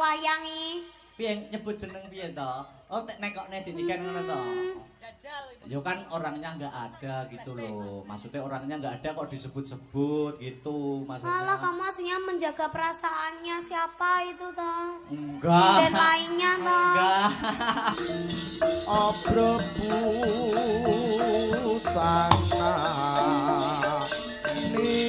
wayang iki. Piye nyebut jeneng piye to? Oh nek kok nek dinikan ngono to. Yo kan orangnya nggak ada gitu loh. Maksudnya orangnya nggak ada kok disebut-sebut gitu maksudnya. Malah kamu aslinya menjaga perasaannya siapa itu toh? Enggak. Dan lainnya toh. Enggak. Obrobu sana niro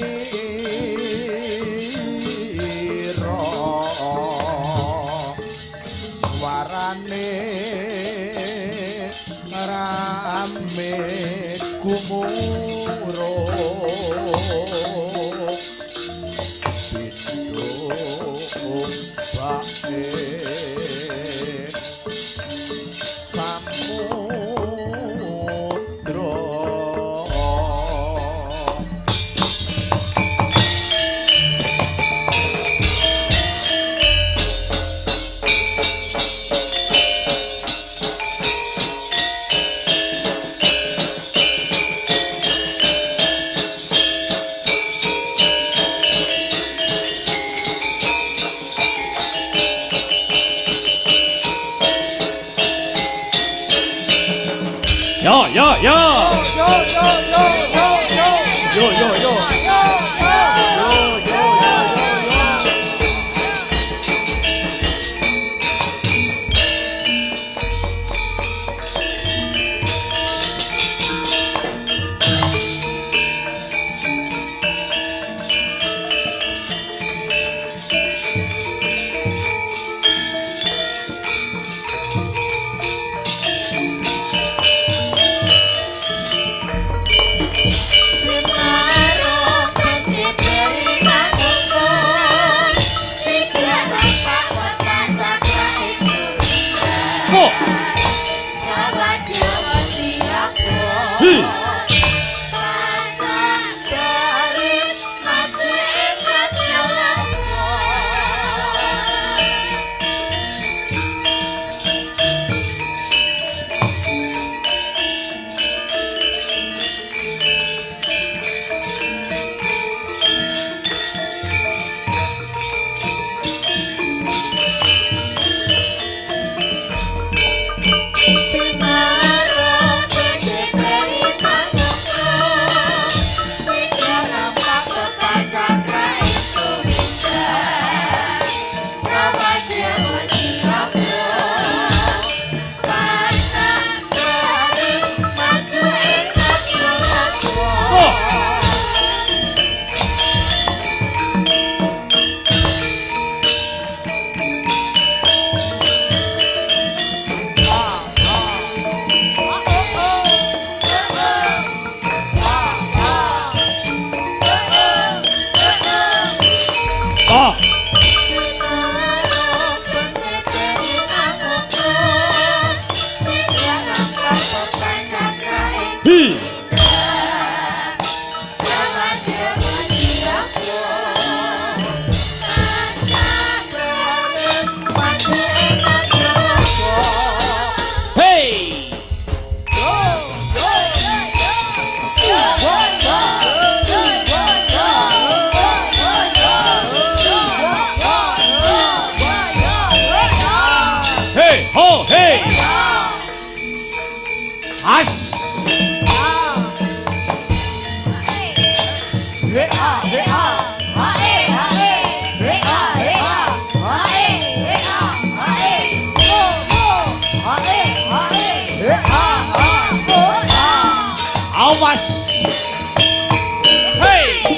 suarane rame kumuro bido bae samudra Yo yo yo. Yo yo yo yo yo. Yo yo yo. Awas. Hey.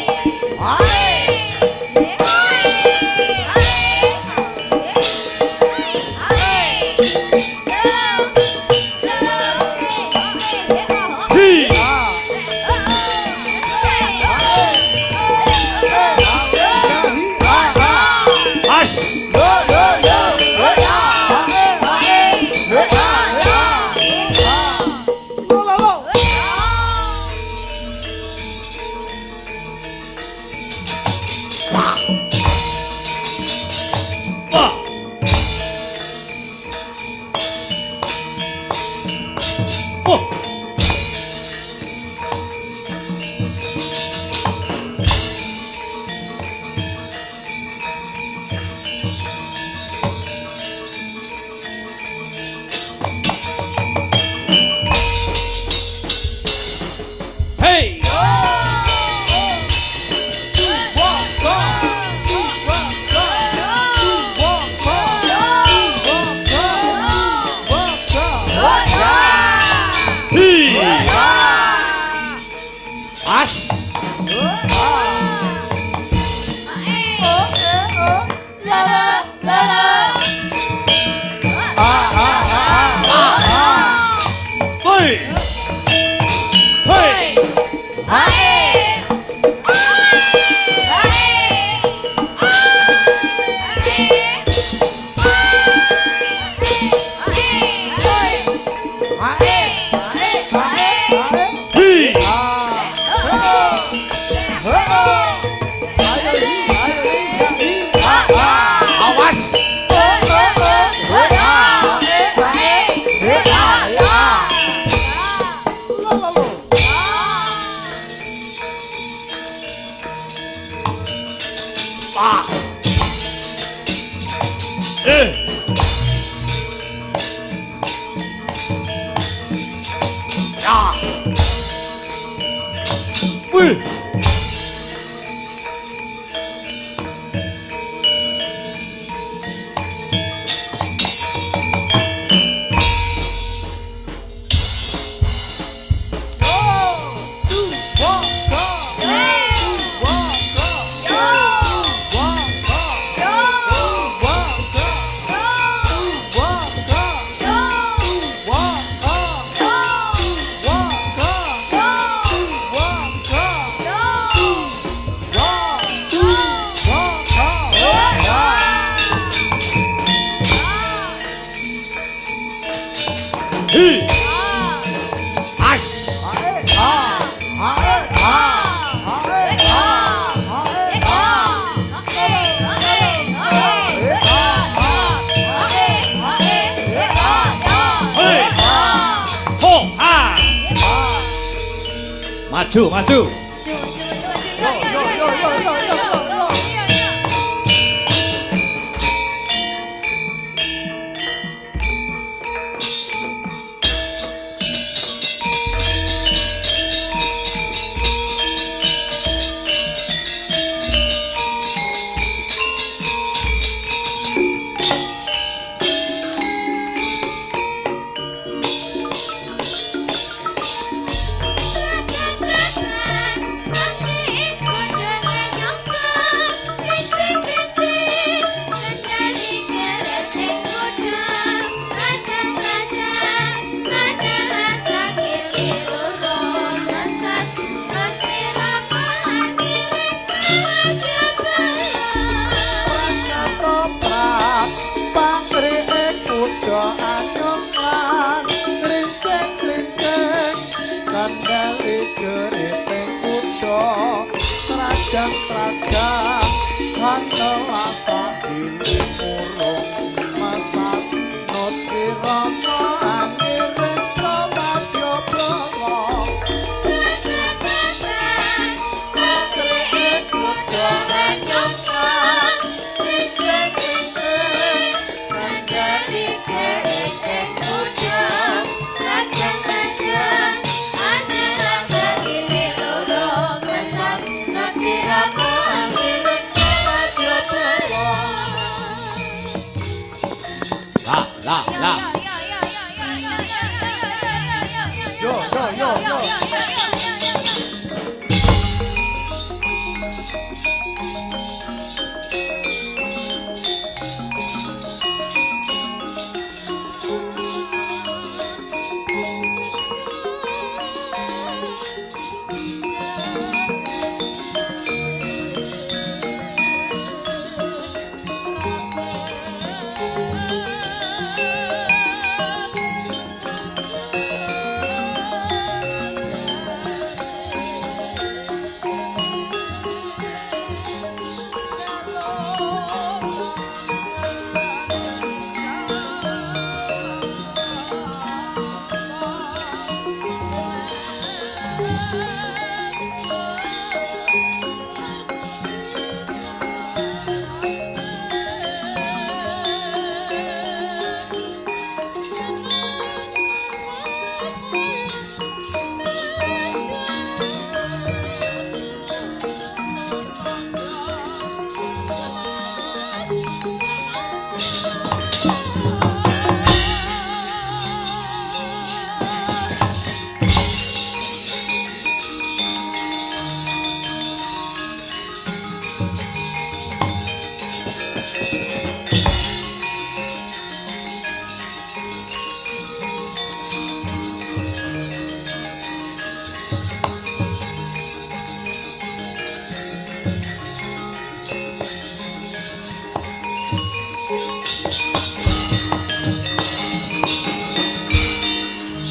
Maju, maju.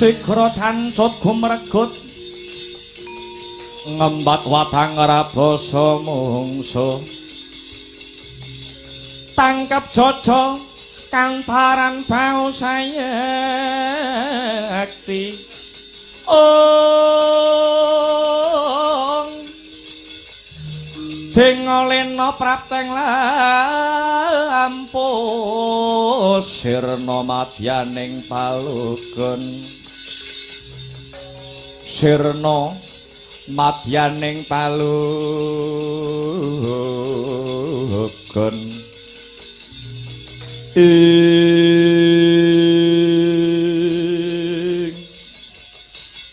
Sigra cancut gumregut ngembat watang rabasa mungsuh tangkep jojo kang paran bau sayekti dengolena prapteng lampu sirna madyaning palugun sirna madyaning palugun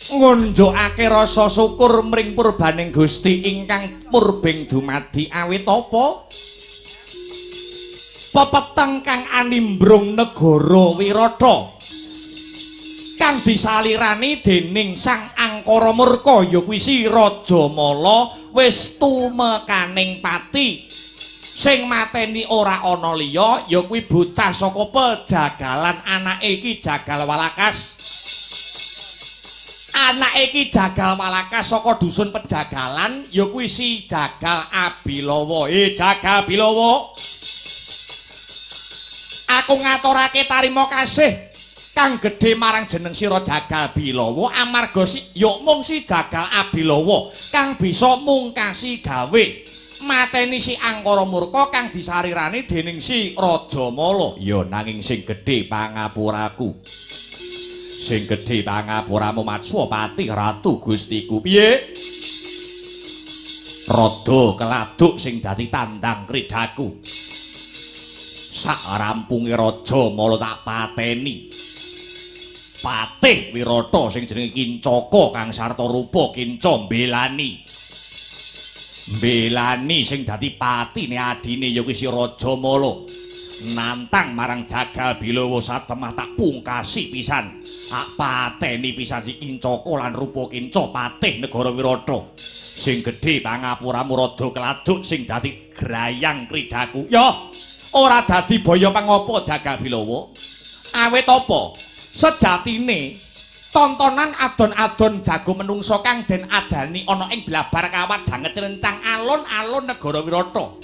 ngunjukake rasa syukur mring purbaning Gusti ingkang murbeng dumadi awit apa pepeteng kang animbrung negara Wirata kang disalirani dening Sang Angkara Murka ya kuwi si Raja Mala wis tumekaning pati sing mateni ora ana liya ya kuwi bocah saka Pejagalan anake Ki Jagal Walakas anake Ki Jagal Walakas saka dusun Pejagalan ya kuwi si Jagal Abilawa Jagal Bilawa aku ngaturake tarima kasih kang gedhe marang jeneng sira Jagal Bilawa amarga ya mung si Jagal Abilawa kang bisa mungkasi gawe mateni si Angkara Murka kang disarirani dening si Raja Mala ya nanging sing gedhe pangapuraku sing gedhe pangapuramu Matswapati Ratu Gustiku piye rada keladuk sing dadi tandang kridaku sak rampunge Raja Mala tak pateni Patih Wirata sing jenenge Kincaka kang sarta rupa kinca mbelani sing dadi patine adine ya kuwi si Raja Mala nantang marang Jagal Bilawa satemah tak pungkasi pisan tak pateni pisan si Kincaka lan rupa kinca patih negara Wirata sing gedhe pangapuramu rada keladuk sing dadi grayang kridaku ya ora dadi baya pangapa Jagal Bilawa awit apa sejatine tontonan adon-adon jago menungso kang den adani ana ing blabar kawat janget rencang alun-alun negara Wirata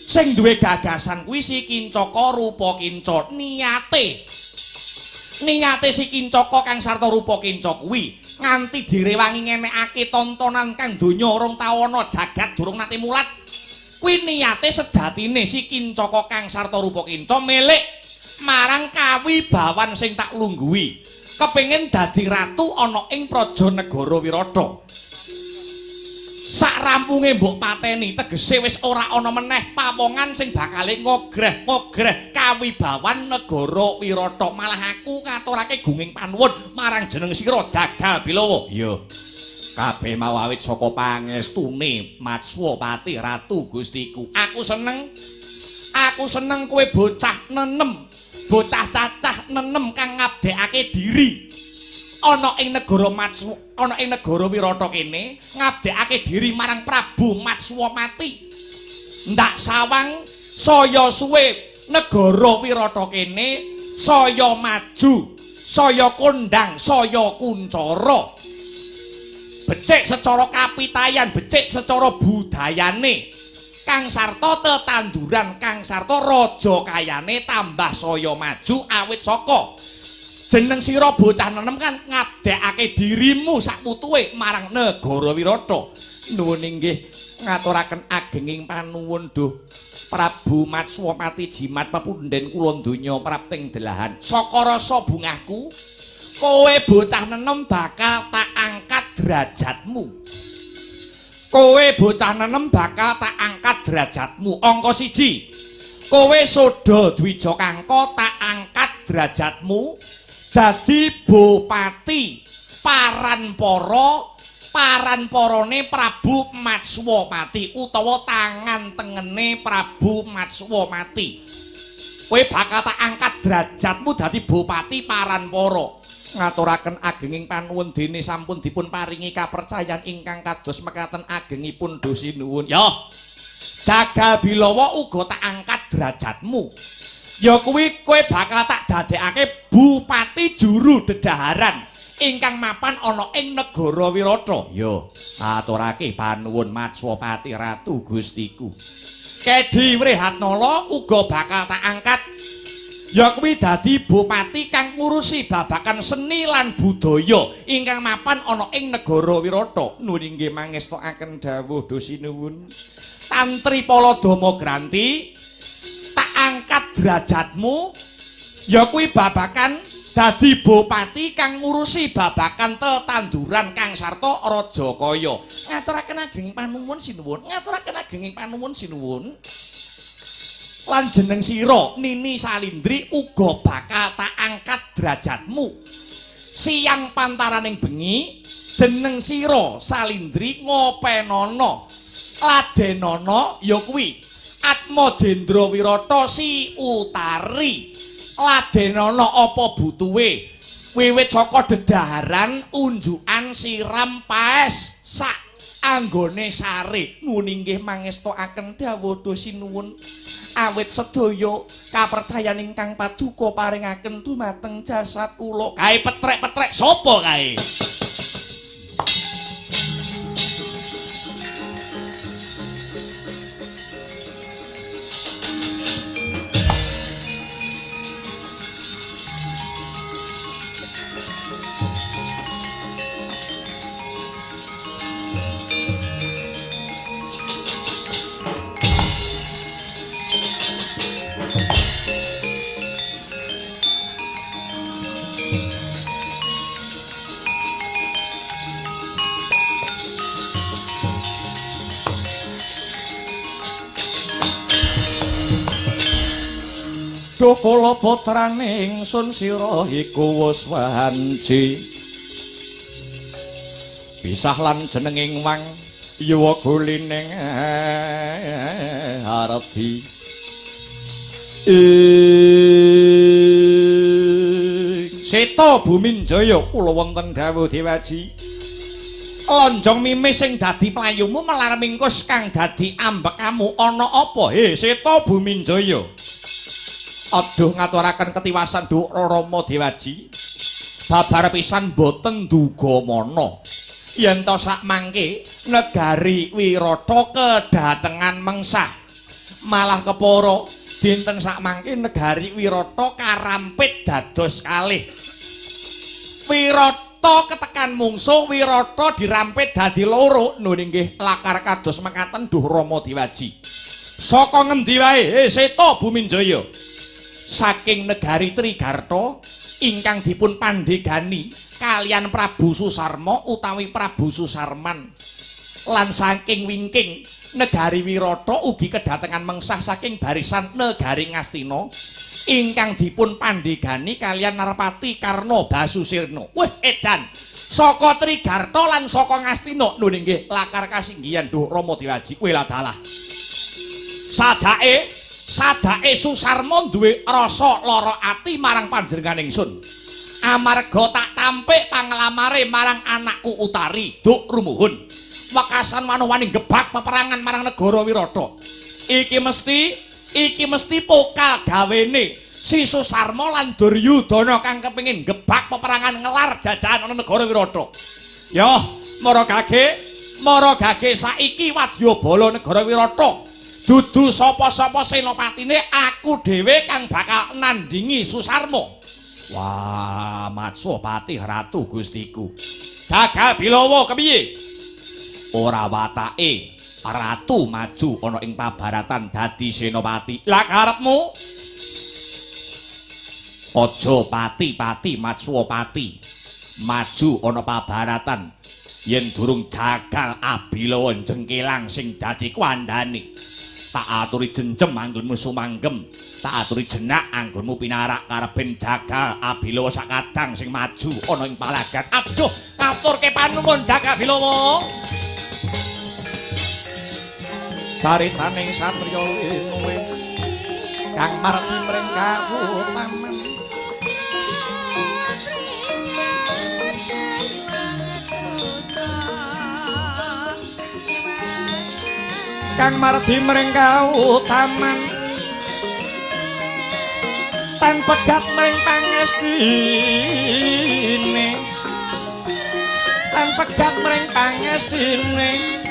sing duwe gagasan kuwi si Kincaka rupa kinca niate si Kincaka kang sarta rupa kinca kuwi nganti direwangi ngenekake tontonan kang donya urung tau ana jagat durung nate mulat kuwi niate sejatine si Kincaka kang sarta rupa kinca milik marang kawibawan sing tak lungguhi kepengin dadi ratu ana ing praja negara Wirata sak rampunge mbok pateni tegese wis ora ana meneh pawongan sing bakal ngogreh kawibawan negara Wirata malah aku ngaturake gunging panuwun marang jeneng sira Jagal Bilawa iya kabeh mau awit saka pangestune Matswapati Ratu Gustiku aku seneng kowe bocah nenem bocah cacah nenem kang ngabdekake diri ana ing negara Wirata kene ngabdekake diri marang Prabu Matswapati ndak sawang saya suwe negara Wirata kene saya maju saya kondang saya kuncara becik secara kapitayan becik secara budayane kang sarta tetanduran kang sarta raja kayane tambah saya maju awit saka jeneng sira bocah nenem kan ngabdekake dirimu sak wutuhe marang negara Wirata nuwun inggih ngaturaken agenging panuwun duh Prabu Matswapati jimat pepundhen kula donya prapting delahan saka rasa bungahku kowe bocah nenem bakal tak angkat derajatmu kowe bocah nenem bakal tak angkat derajatmu angka 1 kowe Soda Dwija Kangka tak angkat derajatmu dadi Bupati paranparane Prabu Matswapati utawa tangan tengene Prabu Matswapati kowe bakal tak angkat derajatmu dadi Bupati Paranpara ngaturaken agenging panuwun dene sampun dipun paringi kapercayan ingkang kados mekaten agengipun dosi nuwun ya Jagal Bilawa uga tak angkat derajatmu ya kuwi kowe bakal tak dadekake Bupati Juru Dedaharan ingkang mapan ana ing negara Wirata. Ya, aturake panuwun Matswapati Ratu Gustiku. Kedi Wrehatnala uga bakal tak angkat ya kuwi dadi bupati kang ngurusi babagan seni lan budaya ingkang mapan ana ing negara Wirata. Nuwun inggih mangestokaken dawuh dosinuwun. Tantri Paladama Granti, tak angkat derajatmu ya kuwi babagan dadi bupati kang ngurusi babagan tetanduran kang sarta Rajakaya. Ngaturaken ageng panuwun sinuwun, ngaturaken ageng panuwun sinuwun. Lan jeneng sira Nini Salindri uga bakal tak angkat derajatmu. Siang pantaraning bengi jeneng sira Salindri ngopenana ladenana ya kuwi Atmajendra Wirata Si Utari. Ladenana apa butuhe wiwit saka dedaharan unjukan siram paes sak anggone sare. Nuwun inggih mangestokaken dawuh dosinuwun awit sedaya kapercayan ingkang paduka paringaken dumateng jasad kula. Kae petrek-petrek sapa kae? Duh kula putrane ingsun sira iku wis wanci. Pisah lan jenenging wang yuwa gulining arti. Seta Buminjaya kula wonten dawuh Dewaji. Lonjong mimis sing dadi playumu melar mingkus kang dadi ambekamu ana apa? Seta Buminjaya. Aduh ngaturaken ketiwasan Duh Rama Dewaji. Babar pisan boten dugamana yen to sak mangke negari Wirata kedatengan mengsah. Malah kepara dinten sak mangke negari Wirata karampit dados kalih. Wirata ketekan mungsuh, Wirata dirampit dadi loro. Nuwun inggih lakar kados mekaten Duh Rama Dewaji. Saka ngendi wae Seta Buminjaya? Saking negari Trigarta ingkang dipun pandegani kalian Prabu Susarma utawi Prabu Susarman. Lan saking wingking negari Wirata ugi kedatengan mengsah saking barisan negari Ngastina ingkang dipun pandegani kalian Narpati Karna Basusirna. Wih edan saka Trigarta lan saka Ngastina. Nuwun inggih lakar kasinggihan Duh Rama Dewaji. Kowe lah dalah sajake Susarma duwe rasa lara ati marang panjenengan ingsun. Amarga tak tampik panglamare marang anakku Utari, Duk rumuhun. Wekasan manungwaning gebak peperangan marang negara Wirata. Iki mesti pokal gawene si Susarma lan Duryudana kang kepengin gebak peperangan ngelar jajahan ana negara Wirata. Yo, mara gage saiki wadyabala negara Wirata. Dudu sapa-sapa senopatine, aku dhewe kang bakal nandingi Susarma. Wah, Matswapati Ratu Gustiku. Jagal Bilawa kepiye? Ora watake ratu maju ana ing pabaratan dadi senopati. Lah karepmu? Aja pati-pati Matswapati maju ana pabaratan yen durung jagal Abilawa jengkelang sing dadi kandhane. Tak aturi jenjem anggonmu sumanggem, tak aturi jenak anggonmu pinarak kareben jagal Abilawa sakadang sing maju ana ing palagan. Aduh, ngaturke panuwun Jagal Bilawa. Caritaning satriya luwe kang marti mring kautaman. Kang mardi mring kautaman tan pegat mring pangestine lan pegat mring pangestine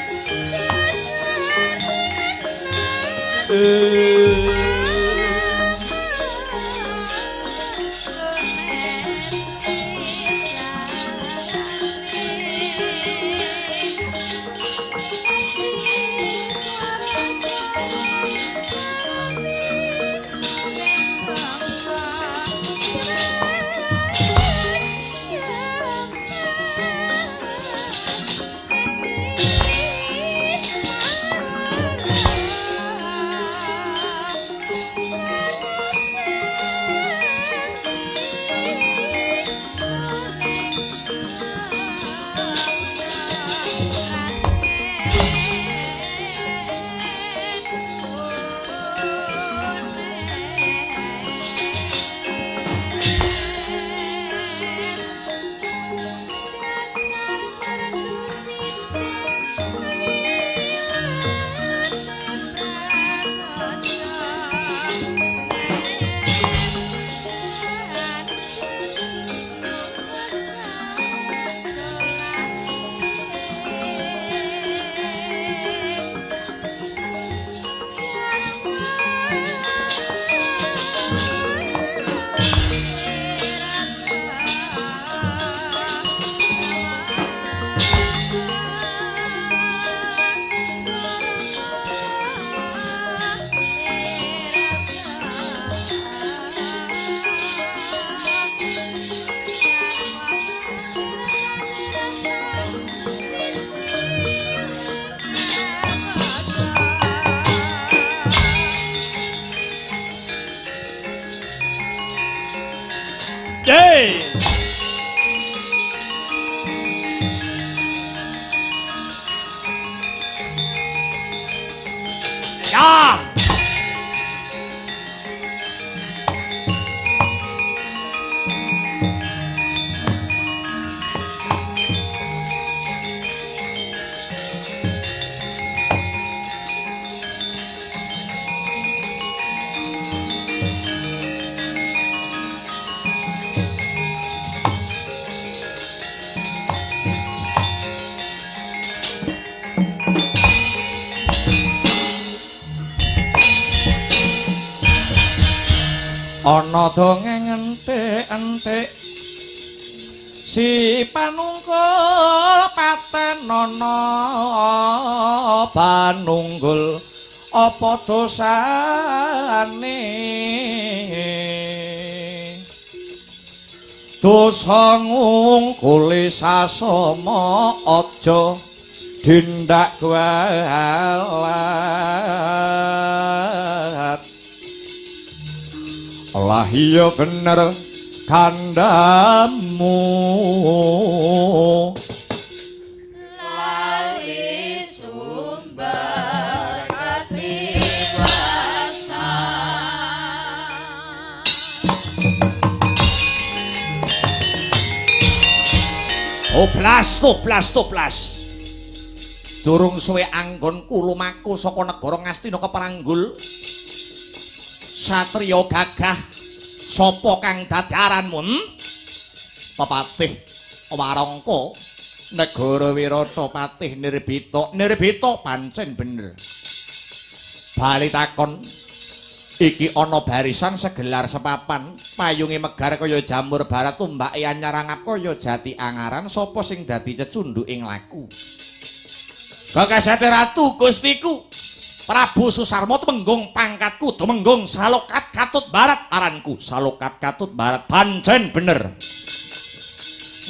Ya! Ana dongeng entik-entik si panungkul paten ana panunggul apa dosane dosa ngungkuli sasama aja dindak galat lah iya bener kandamu lali sumber katiwasa Toplas durung suwe anggonku lumaku saka negara Ngastina keperanggul satriya gagah sapa kang dadi aranmu Pepatih Warangka negara Wirata Patih Nirbita pancen bener bali takon iki ana barisan segelar sepapan payunge megar kaya jamur barat tumbake anyar angap kaya jati angaran sapa sing dadi cecundhuking laku Kakasate ratu Gustiku Prabu Susarma temenggung pangkatku temenggung Salokat Katut Barat aranku Salokat Katut Barat pancen bener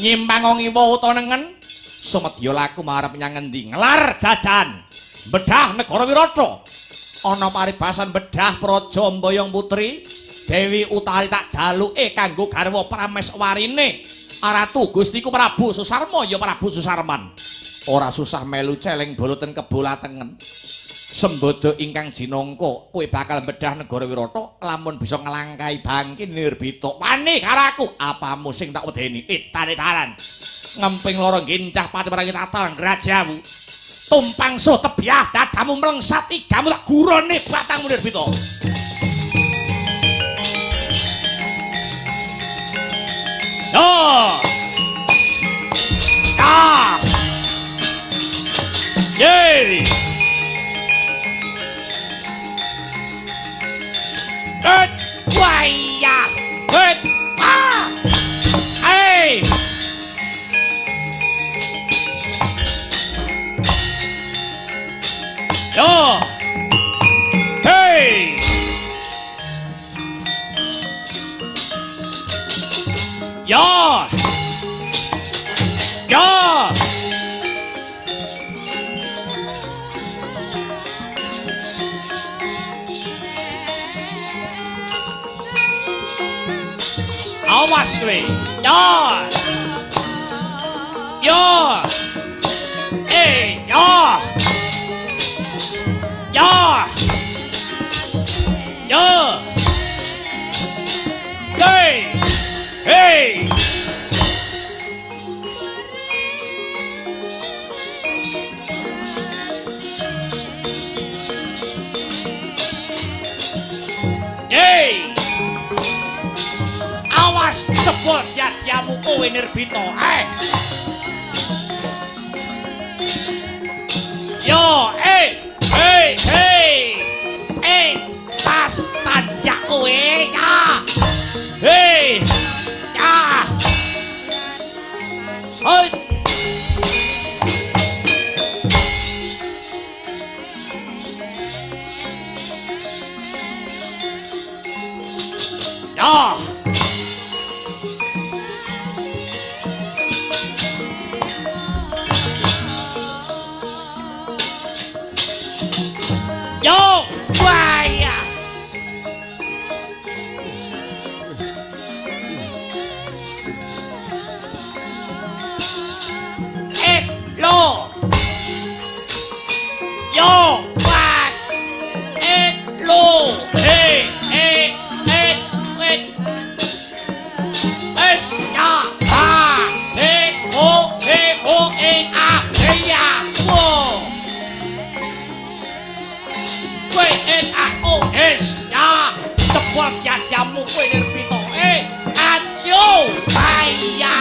nyimpangongi wa utawa nengen sumedya laku marep nyang endi nglar jajan bedah negara Wirata ana paribasan bedah Praja Mboyong Putri Dewi Utari tak jaluke kanggo garwa prameswarine Ratu Gustiku Prabu Susarma ya Prabu Susarman ora susah melu celeng boloten kebolatengen sembodo ingkang jinangka kowe bakal bedah negara Wirata lamun bisa nglangkai bangki Nirbita wani karo aku apamu sing tak wedeni tane-taran ngemping loro gincah pati marangi tatal grajamu tumpang so tebyah dadamu mlengsat igamu tak gurone batangmu Nirbita yo awas kowe. Yo. Yo. Yo. Yo. Yo. Hey. Hey. Hey. Awas cepot yadyamu kowe Nirbita. Yo, hey, tas tandya kowe ya. Hey, ya. Hoi. Ya. Yo, buaya. Lo. Yo, buat. Lo. Hey, wait. Es ya. Ha. Ho, a. Ya. Wo. W-N-A-O-S ya cepot yadyamu kowe Nirbita ayo baya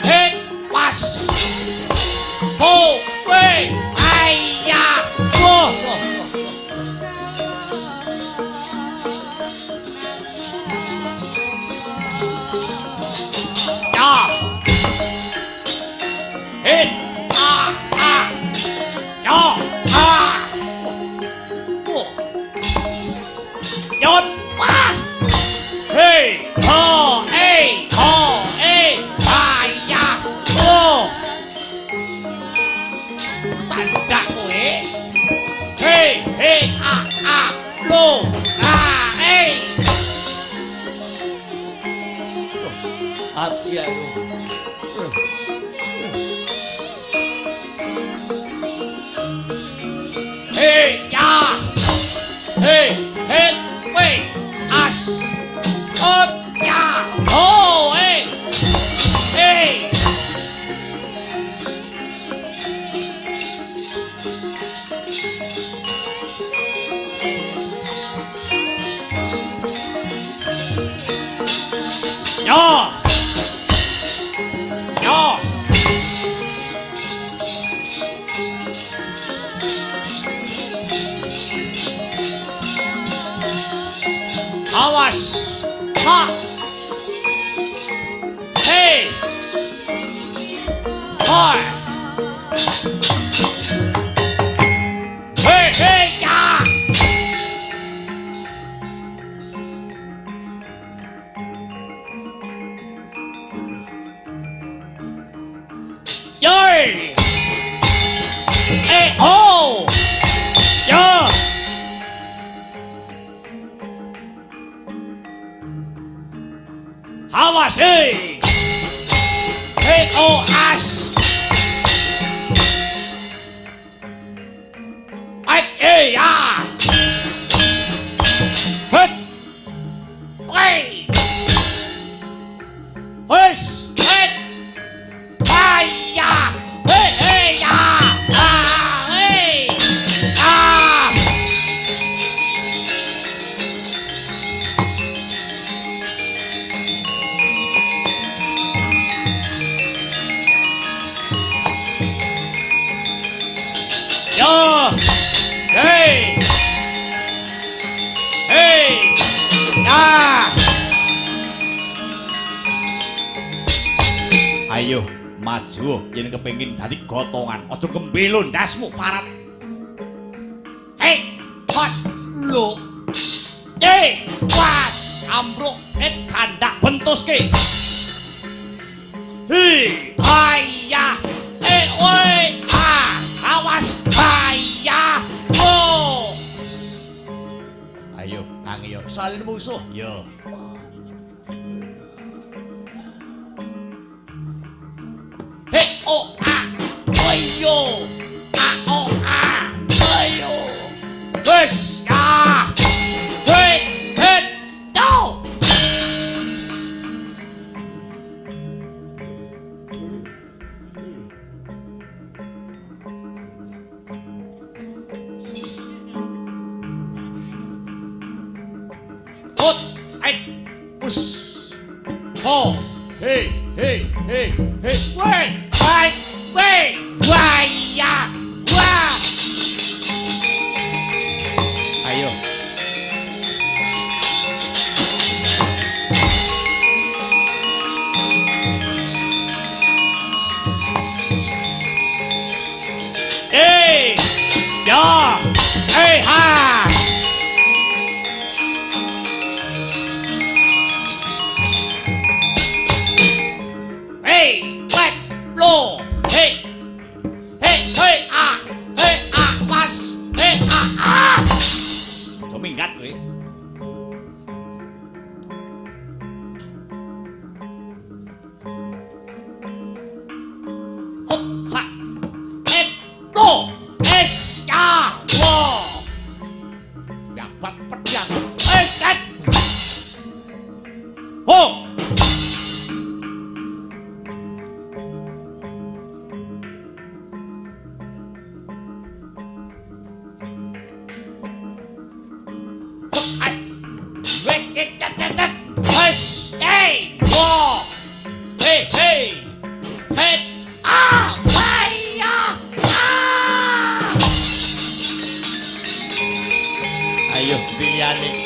hey was ho we aya wo Yot wah hey ho baya tanda kowe hey lo hati aku hey ya hey wait as ot ya ho hey yo awas ha hey hoi hey ya yoi hey oh yo awas hey as ya hut wait wes baya ya yo hey ayo maju yen kepengin dadi gotongan aja gembelo ndasmu parat hey hot lo was ambruk candak bentuske Bahaya. Woi, awas bahaya. Oh. Ayo, Kang yo, salin musuh yo. Ayo. Ayo. Wes ya. Wait, go. Hot, push. Oh, hey, wait, wah, ya, wah. Ayo. Ya, ha. Wet, blow, pas, minggat kowe. Hot, ha, blow, ya, wo. Dapat pedang, ho. Ayo, liyane.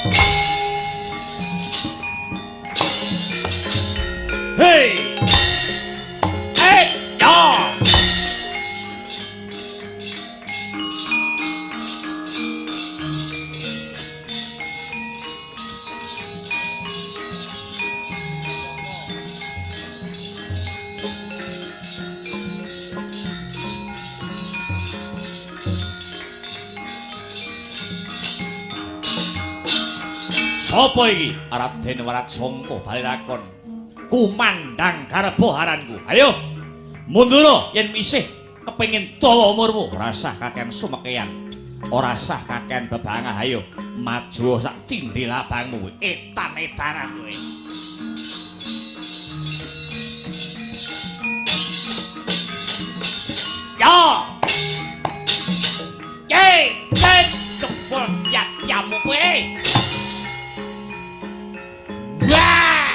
Hei! Ya! Sopo iki? Raden Waratsangka balekakon. Kumandang garbaharanku. Ayo, mundur yen misih kepengin dawa umurmu. Ora sah kakean sumekean. Ora sah kakean bebangah. Ayo, maju sak cindhil abangmu. Etan-etanan kowe. Ya. Jen jebol yamu kowe. Wah!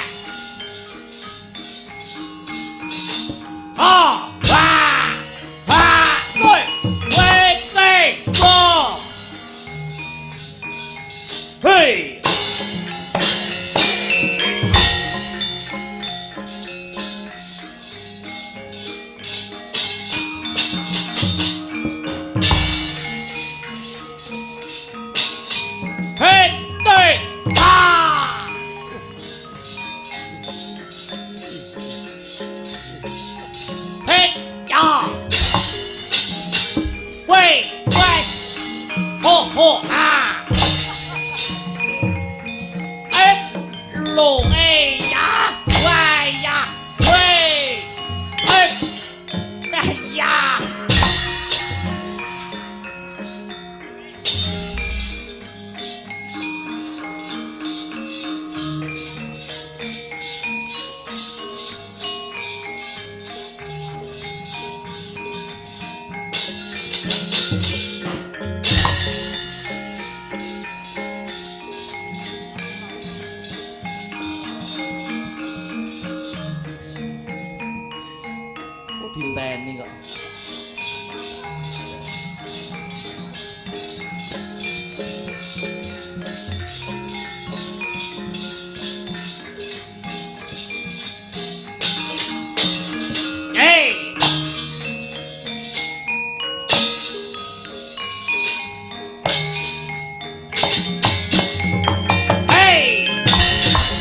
Ha! Wah! Ha! Kowe! Go! Hey! Hey! Ho ha lo ya wa ya we ya dinteni kok. Hey! Hey!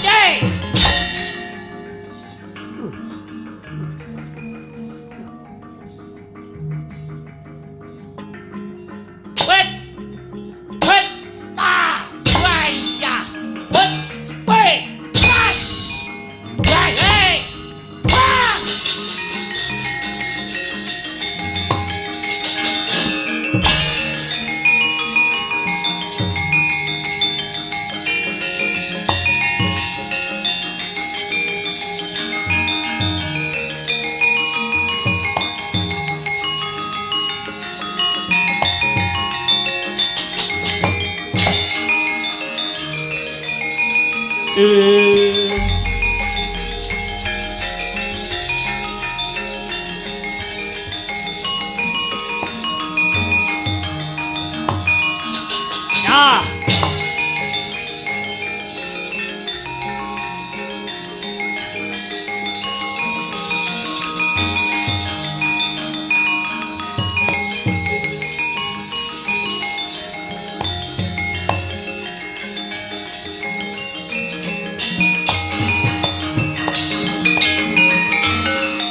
Hey! Ya.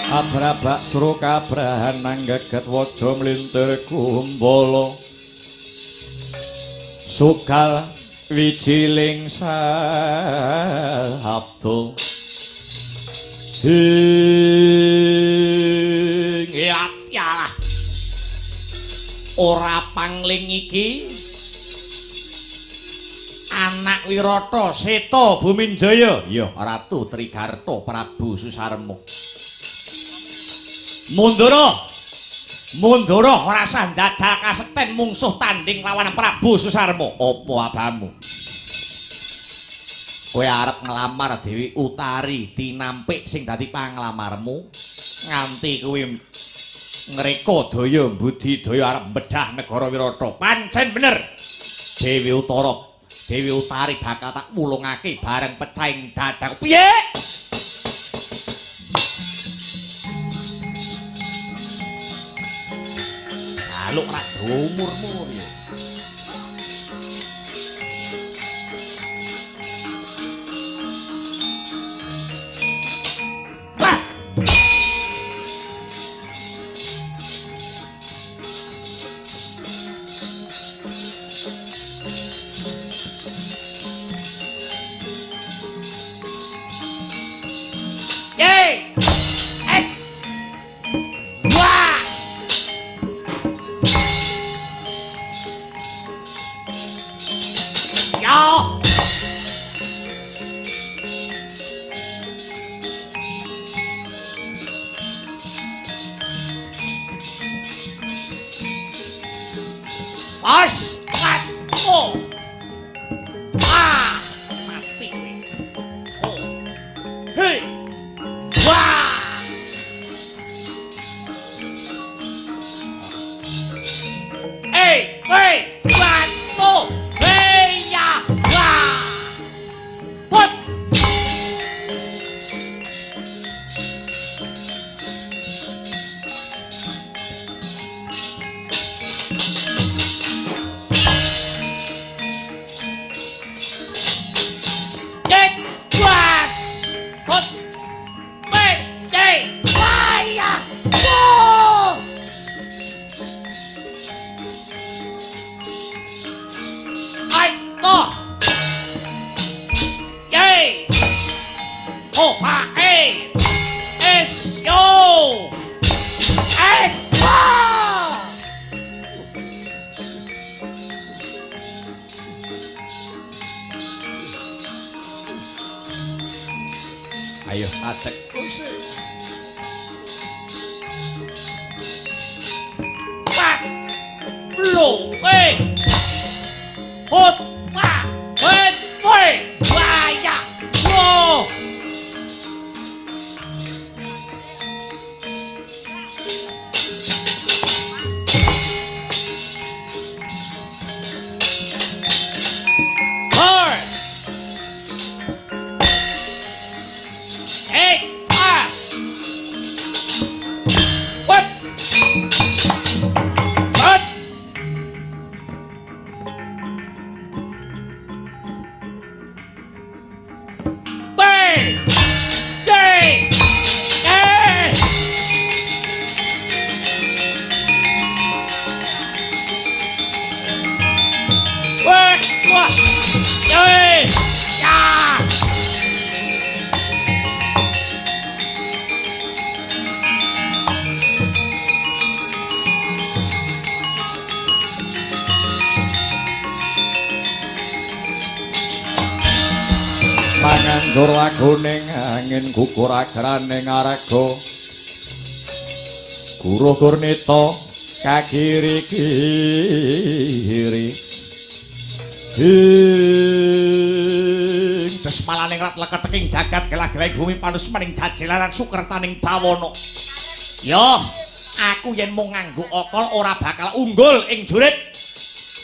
Abrabak sura kabrahan nanggeget waja mlintir kumbala sugal wijiling sabda ngiatialah ora pangling iki anak Wirata Seta Buminjaya ya Ratu Trigarta Prabu Susarma. Mundura ora sah njajal kasekten mungsuh tanding lawan Prabu Susarma. Apa abamu? Kowe arep nglamar Dewi Utari dinampik sing dadi panglamarmu nganti kowe ngreka daya budidaya arep mbedah negara Wirata. Pancen bener Dewi Utara Dewi Utari bakal tak wulungake bareng pecahing dadaku. Piye? Jaluk ra umurmu ya. Mati kowe. Ho. Hei. Wah. Bantu. Hei ya. Wah. Put. Ayo atek Pak Blo Hot Pak Waya Wo Manganjur wagoning angin gugur agraning araga Guruh Gurnita kagiri-giri desmalaning rat leketeking jagat gelah-gelah bumi panus maning jajelaran sukertaning bawana yo aku yen mung nganggo okol ora bakal unggul ing jurit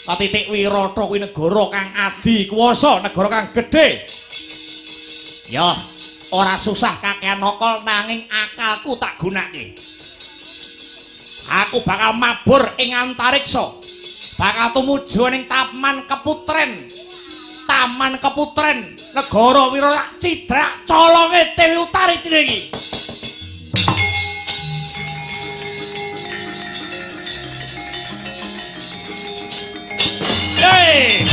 Katitik Wirata kuwi negara kang adi kuwasa negara kang gedhe yo ora susah kakean okol nanging akalku tak gunake aku bakal mabur ing antariksa bakal tumuju ning Taman Keputren negara Wirala cidrak colonge Dewi Utari iki hey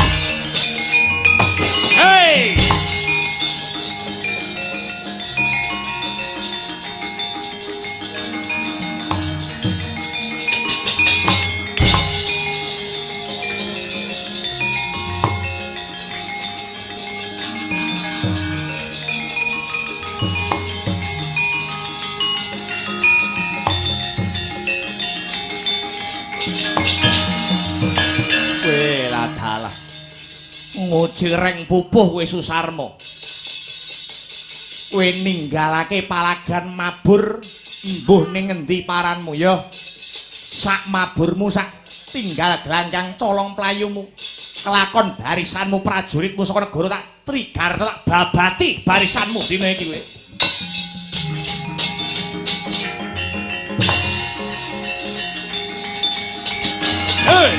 hey dalah ngujireng pupuh kowe Susarma kowe ninggalake palagan mabur mbuh ning ngendi paranmu ya sak maburmu sak tinggal glanggang colong playumu kelakon barisanmu prajuritmu saka negara tak trigar tak babati barisanmu dina iki kowe. Hey!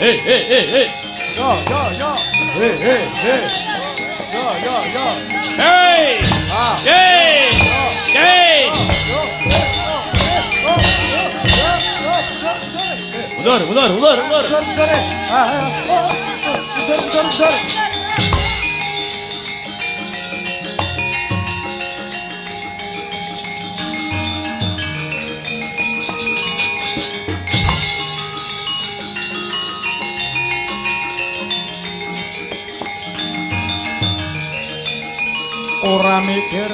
Hey, hey, hey, hey. Yo. Hey. Yo. Hey! Ah. Hey! Hey! Mundur. Bentar. Bentar. Ora mikir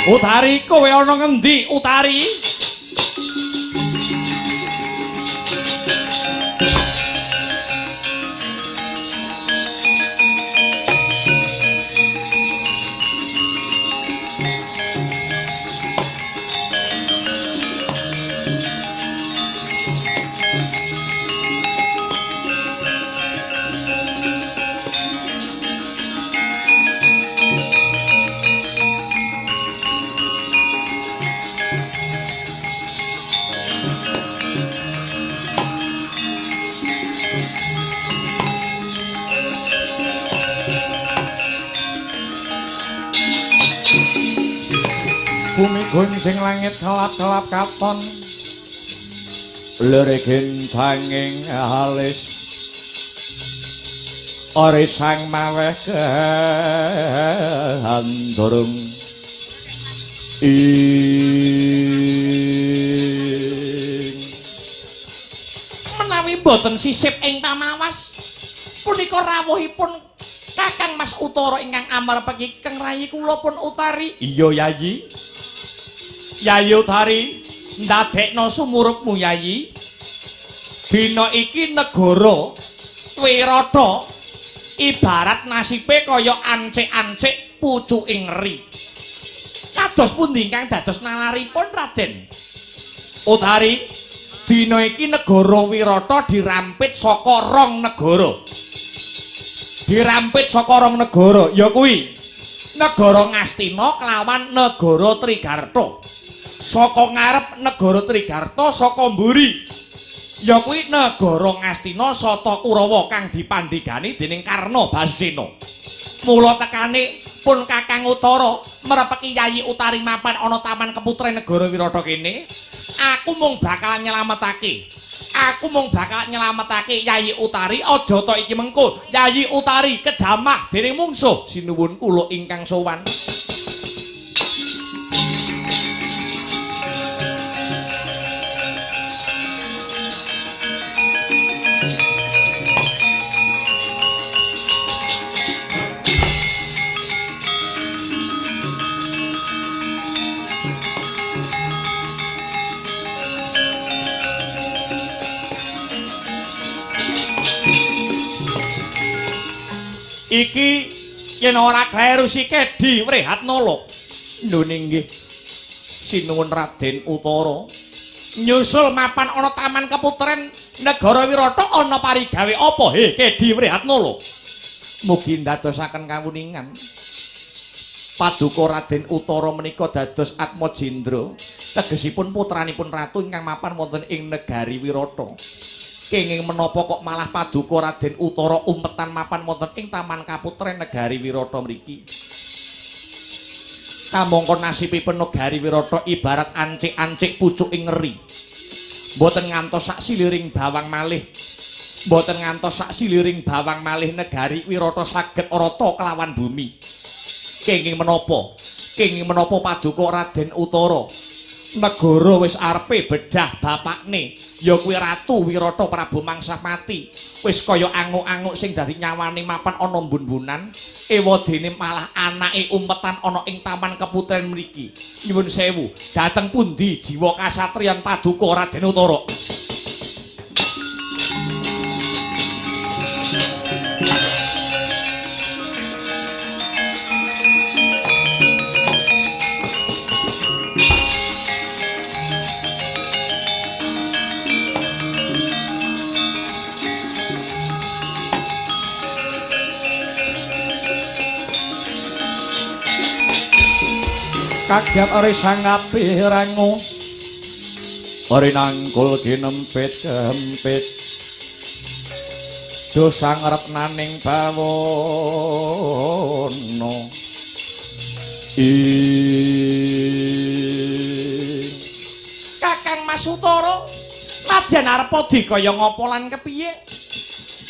Utari kowe ana ngendi Utari? Bumi gunjing langit kelap-kelap katon lirikin canging halis ori sang maweh kehandurung menawi boten sisip ing tamawas punika rawuhipun Kakang Mas Utara ingkang amarpeki Kang Rayi kula pun Utari. Iya Yayi. Yayi Utari, ndadekno sumurupmu Yayi. Dina iki negara Wirata ibarat nasibe kaya ancik-ancik pucuking eri. Kados pundi ingkang dados nalaripun Raden? Utari, dina iki negara Wirata dirampit saka rong negara. Dirampit saka rong negara, ya kuwi negara Ngastina kelawan negara Trigarta. Saka ngarep negara Trigarta saka mburi ya kuwi negara Ngastina sata Kurawa kang dipandhigani dening Karna Basena. Mula tekane pun Kakang Utara merepeki Yayi Utari mapan ana taman keputren negara Wirata kene, aku mung bakal nyelametake. Aku mung bakal nyelametake Yayi Utari aja ta iki mengko Yayi Utari kejamah dening mungsuh sinuwun kula ingkang sowan. Iki yen ora kleru Sikedi Wrehatnala. Nggih nggih. Sinuwun Raden Utara. Nyusul mapan ana taman keputren negara Wirata ana parigawe apa he Kedi Wrehatnala? Mugi ndadosaken kawuningan. Paduka Raden Utara menika dados Atmajendra, tegesipun putranipun ratu ingkang mapan wonten ing negari Wirata. Kenging menapa kok malah Paduka Raden Utara umpetan mapan wonten ing Taman Kaputren negari Wirata mriki? Kamangka nasibipun negari Wirata ibarat ancik-ancik pucuking ngeri. Mboten ngantos sak siliring bawang malih. Mboten ngantos sak siliring bawang malih negari Wirata saged rata kelawan bumi. Kenging menapa? Kenging menapa Paduka Raden Utara? Negara wis arepe bedah bapakne, ya kuwi Ratu Wirata Prabu Mangsapati. Wis kaya anguk-anguk sing dadi nyawane mapan ana mbun-bunan, ewadene malah anake umpetan ana ing Taman Kaputren mriki. Nyuwun sewu, dhateng pundi jiwa kasatriyan Paduka Raden Utara? Kagyat ori sangapi rangu ori nangkul ginempit kempit dosa ngarep naning bawono Kakang Mas Utara nadyan arep dikaya ngapa lan kepiye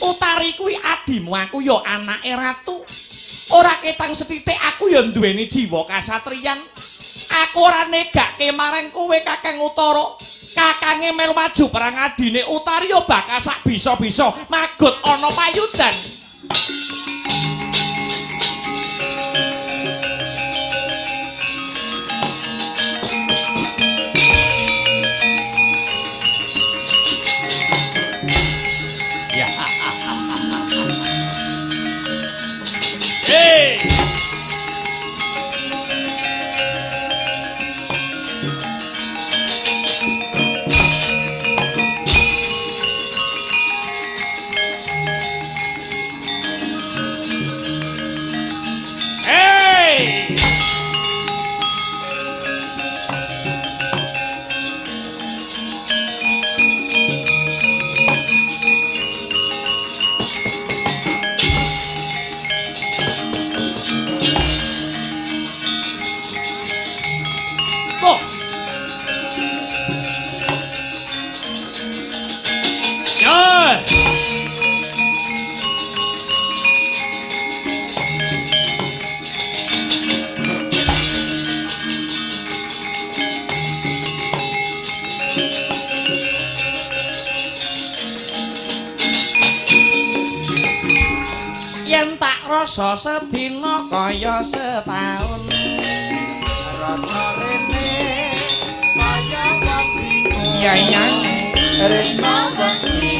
Utari kuwi adimu aku ya anake ratu ora ketang sethithik aku ya duweni jiwa kasatriyan aku ora negake marang kowe Kakang Utara. Kakange melu maju perang adine Utari yo bakal sak bisa-bisa magut ana payudan. Ya. Hey! Yen tak rasa sedina kaya setahun rasa rene kaya waktine ya ya rene ganti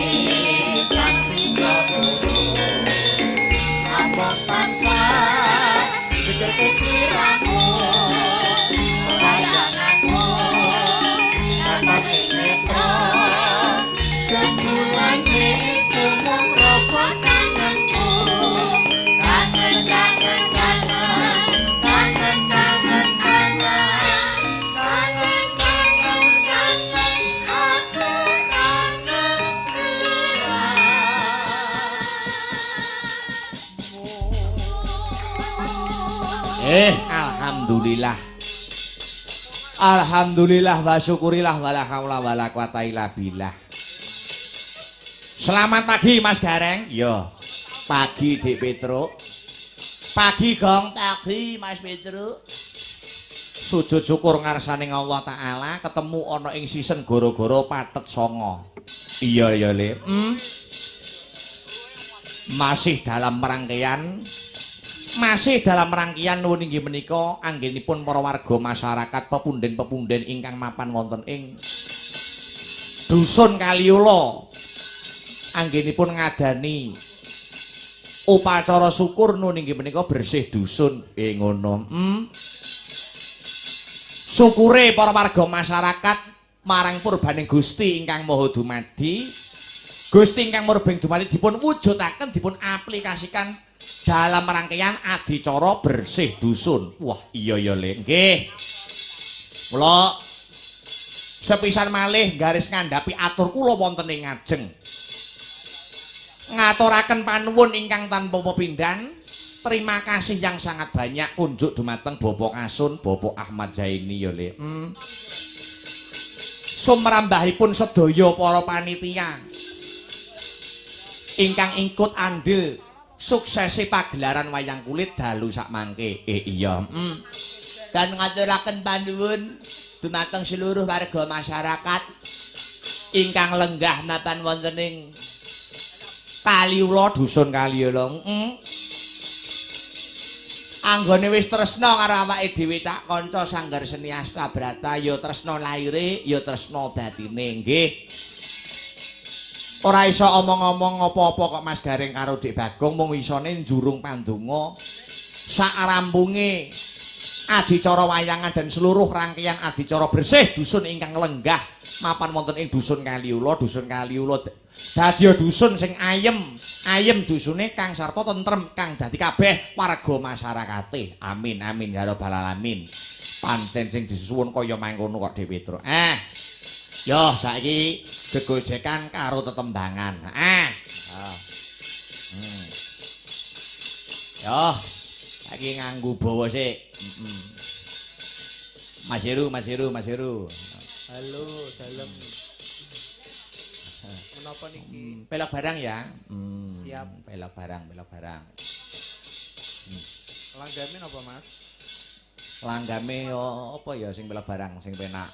kan bisa turu apa tansah pikir kesiramu bayanganmu kata sinetro sebulan itu mung rasa kangenku Alhamdulillah. Alhamdulillah wa syukurilah wala haula wala quwata illa billah. Selamat pagi Mas Gareng. Yo. Pagi Dik Petruk. Pagi Gong. Pagi Mas Petruk. Sujud syukur ngarsane Allah Taala ketemu ana ing sisen goro-goro patet songo. Iya ya Le. Masih dalam rangkaian nuwun inggih menika anggenipun para warga masyarakat pepunden-pepunden ingkang mapan wonten ing Dusun Kaliula anggenipun ngadani upacara syukur nuwun inggih menika bersih dusun ngono. Syukure para warga masyarakat marang purbaning Gusti ingkang Maha Dumadi Gusti ingkang murbeng dumadi dipun wujudaken dipun aplikasikan dalam rangkaian adicara bersih dusun. Wah, iya ya, Le. Nggih. Kula sepisan malih garis ngandhapi atur kula wonten ing ngajeng. Ngaturaken panuwun ingkang tanpa pepindhan. Terima kasih yang sangat banyak kunjuk dumateng Bapak Asun, Bapak Ahmad Zaini ya, Le. Sumrambahipun sedaya para panitia ingkang ingkut andil suksesi pagelaran wayang kulit dalu sak mangke. Iya. Dan ngaturaken panuwun dumateng seluruh warga masyarakat ingkang lenggah mapan wonten ing Kaliula dusun Kaliula. Anggone wis tresna karo awake dhewe cak kanca sanggar seni Astabrata ya tresna laire ya tresna batine nggih. Ora iso omong-omong apa-apa kok Mas Gareng karo Dik Bagong mung isone njurung pandonga sak rampunge adicara wayangan dan seluruh rangkaian adicara bersih dusun ingkang lenggah mapan wonten ing dusun Kaliula dadi dusun sing ayem dusune kang sarta tentrem kang dadi kabeh warga masyarakate. Amin amin ya rabbal alamin. Pancen sing disuwun kaya mangkono kok Dewi Tru. Yo saiki gegojekan karo tetembangan. Yo saiki nganggo bawa sik. Mas Heru. Halo, dalam. Menapa niki? Pelok barang ya. Siap. Pelok barang. Langgame napa, Mas? Langgame apa ya sing pelok barang sing penak.